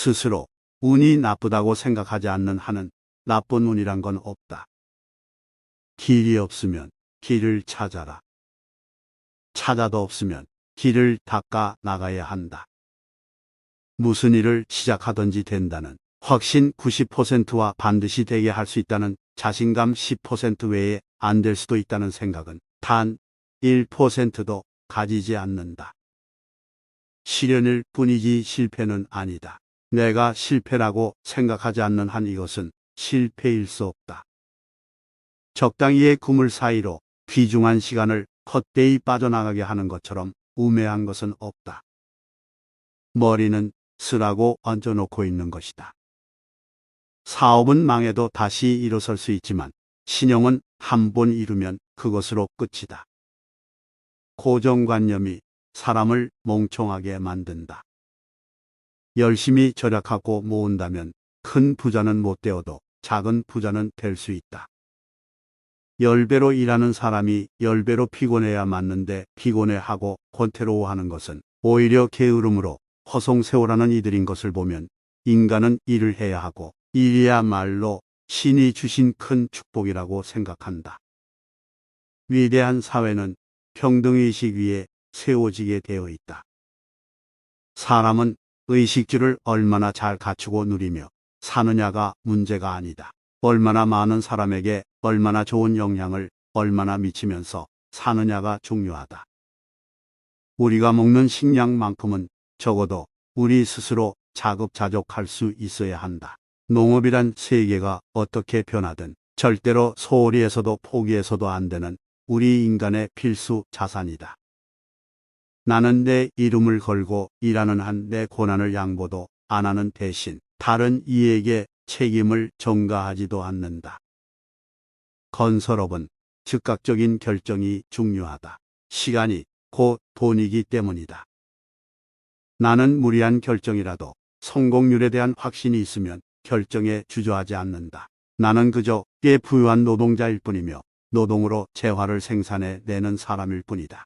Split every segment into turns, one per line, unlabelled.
스스로 운이 나쁘다고 생각하지 않는 한은 나쁜 운이란 건 없다. 길이 없으면 길을 찾아라. 찾아도 없으면 길을 닦아 나가야 한다. 무슨 일을 시작하든지 된다는 확신 90%와 반드시 되게 할 수 있다는 자신감 10% 외에 안 될 수도 있다는 생각은 단 1%도 가지지 않는다. 시련일 뿐이지 실패는 아니다. 내가 실패라고 생각하지 않는 한 이것은 실패일 수 없다. 적당히의 그물 사이로 귀중한 시간을 헛되이 빠져나가게 하는 것처럼 우매한 것은 없다. 머리는 쓰라고 얹어놓고 있는 것이다. 사업은 망해도 다시 일어설 수 있지만 신용은 한 번 이루면 그것으로 끝이다. 고정관념이 사람을 멍청하게 만든다. 열심히 절약하고 모은다면 큰 부자는 못 되어도 작은 부자는 될 수 있다. 10배로 일하는 사람이 10배로 피곤해야 맞는데 피곤해하고 권태로워하는 것은 오히려 게으름으로 허송세월하는 이들인 것을 보면 인간은 일을 해야 하고 일이야말로 신이 주신 큰 축복이라고 생각한다. 위대한 사회는 평등의식 위에 세워지게 되어 있다. 사람은 의식주를 얼마나 잘 갖추고 누리며 사느냐가 문제가 아니다. 얼마나 많은 사람에게 얼마나 좋은 영향을 얼마나 미치면서 사느냐가 중요하다. 우리가 먹는 식량만큼은 적어도 우리 스스로 자급자족할 수 있어야 한다. 농업이란 세계가 어떻게 변하든 절대로 소홀히 해서도 포기해서도 안 되는 우리 인간의 필수 자산이다. 나는 내 이름을 걸고 일하는 한 내 고난을 양보도 안 하는 대신 다른 이에게 책임을 전가하지도 않는다. 건설업은 즉각적인 결정이 중요하다. 시간이 곧 돈이기 때문이다. 나는 무리한 결정이라도 성공률에 대한 확신이 있으면 결정에 주저하지 않는다. 나는 그저 꽤 부유한 노동자일 뿐이며 노동으로 재화를 생산해 내는 사람일 뿐이다.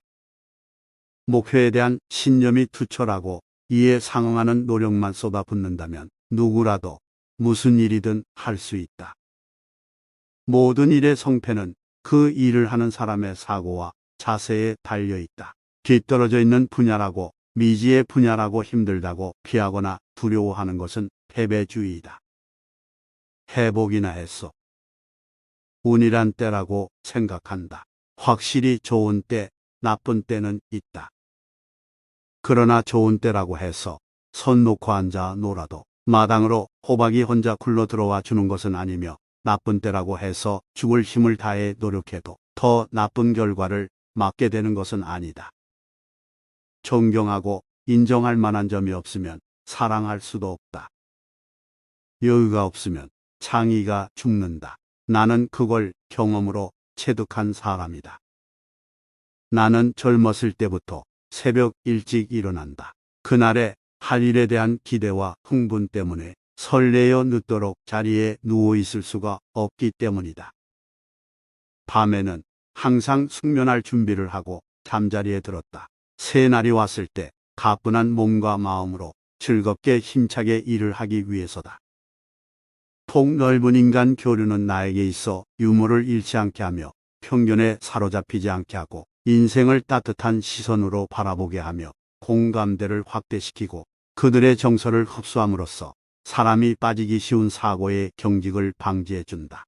목표에 대한 신념이 투철하고 이에 상응하는 노력만 쏟아붓는다면 누구라도 무슨 일이든 할 수 있다. 모든 일의 성패는 그 일을 하는 사람의 사고와 자세에 달려 있다. 뒤떨어져 있는 분야라고 미지의 분야라고 힘들다고 피하거나 두려워하는 것은 패배주의이다. 회복이나 했어. 운이란 때라고 생각한다. 확실히 좋은 때, 나쁜 때는 있다. 그러나 좋은 때라고 해서 손 놓고 앉아 놀아도 마당으로 호박이 혼자 굴러 들어와 주는 것은 아니며 나쁜 때라고 해서 죽을 힘을 다해 노력해도 더 나쁜 결과를 맞게 되는 것은 아니다. 존경하고 인정할 만한 점이 없으면 사랑할 수도 없다. 여유가 없으면 창의가 죽는다. 나는 그걸 경험으로 체득한 사람이다. 나는 젊었을 때부터 새벽 일찍 일어난다. 그날의 할 일에 대한 기대와 흥분 때문에 설레어 늦도록 자리에 누워 있을 수가 없기 때문이다. 밤에는 항상 숙면할 준비를 하고 잠자리에 들었다. 새날이 왔을 때 가뿐한 몸과 마음으로 즐겁게 힘차게 일을 하기 위해서다. 폭넓은 인간 교류는 나에게 있어 유머를 잃지 않게 하며 편견에 사로잡히지 않게 하고 인생을 따뜻한 시선으로 바라보게 하며 공감대를 확대시키고 그들의 정서를 흡수함으로써 사람이 빠지기 쉬운 사고의 경직을 방지해준다.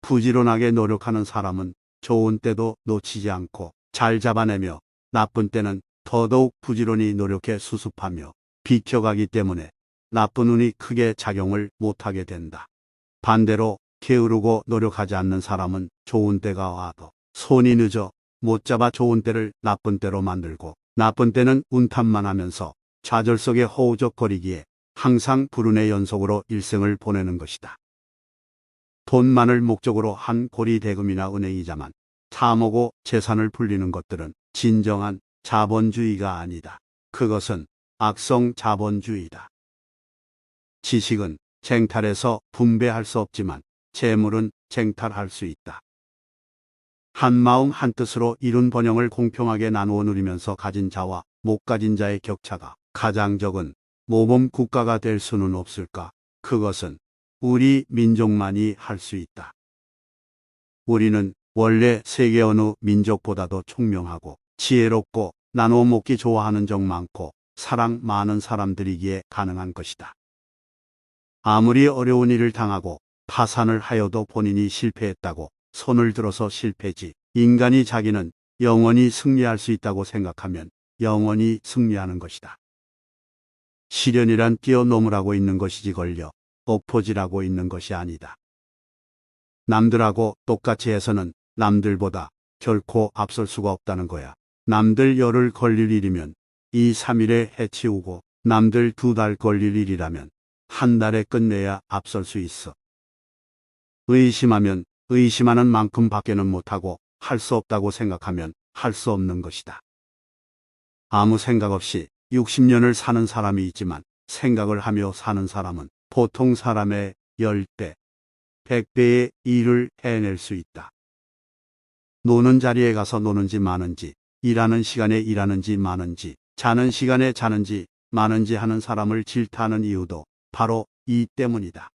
부지런하게 노력하는 사람은 좋은 때도 놓치지 않고 잘 잡아내며 나쁜 때는 더더욱 부지런히 노력해 수습하며 비켜가기 때문에 나쁜 운이 크게 작용을 못하게 된다. 반대로 게으르고 노력하지 않는 사람은 좋은 때가 와도 손이 늦어 못 잡아 좋은 때를 나쁜 때로 만들고 나쁜 때는 운탓만 하면서 좌절 속에 허우적거리기에 항상 불운의 연속으로 일생을 보내는 것이다. 돈만을 목적으로 한 고리대금이나 은행이자만 탐하고 재산을 불리는 것들은 진정한 자본주의가 아니다. 그것은 악성 자본주의다. 지식은 쟁탈해서 분배할 수 없지만 재물은 쟁탈할 수 있다. 한마음 한뜻으로 이룬 번영을 공평하게 나누어 누리면서 가진 자와 못 가진 자의 격차가 가장 적은 모범 국가가 될 수는 없을까? 그것은 우리 민족만이 할 수 있다. 우리는 원래 세계 어느 민족보다도 총명하고 지혜롭고 나눠 먹기 좋아하는 적 많고 사랑 많은 사람들이기에 가능한 것이다. 아무리 어려운 일을 당하고 파산을 하여도 본인이 실패했다고 손을 들어서 실패지. 인간이 자기는 영원히 승리할 수 있다고 생각하면 영원히 승리하는 것이다. 시련이란 뛰어넘으라고 있는 것이지 걸려 엎어지라고 있는 것이 아니다. 남들하고 똑같이 해서는 남들보다 결코 앞설 수가 없다는 거야. 남들 열흘 걸릴 일이면 2, 3일에 해치우고 남들 2달 걸릴 일이라면 한 달에 끝내야 앞설 수 있어. 의심하면 의심하는 만큼 밖에는 못하고 할 수 없다고 생각하면 할 수 없는 것이다. 아무 생각 없이 60년을 사는 사람이 있지만 생각을 하며 사는 사람은 보통 사람의 10배, 100배의 일을 해낼 수 있다. 노는 자리에 가서 노는지 마는지, 일하는 시간에 일하는지 마는지, 자는 시간에 자는지 마는지 하는 사람을 질타하는 이유도 바로 이 때문이다.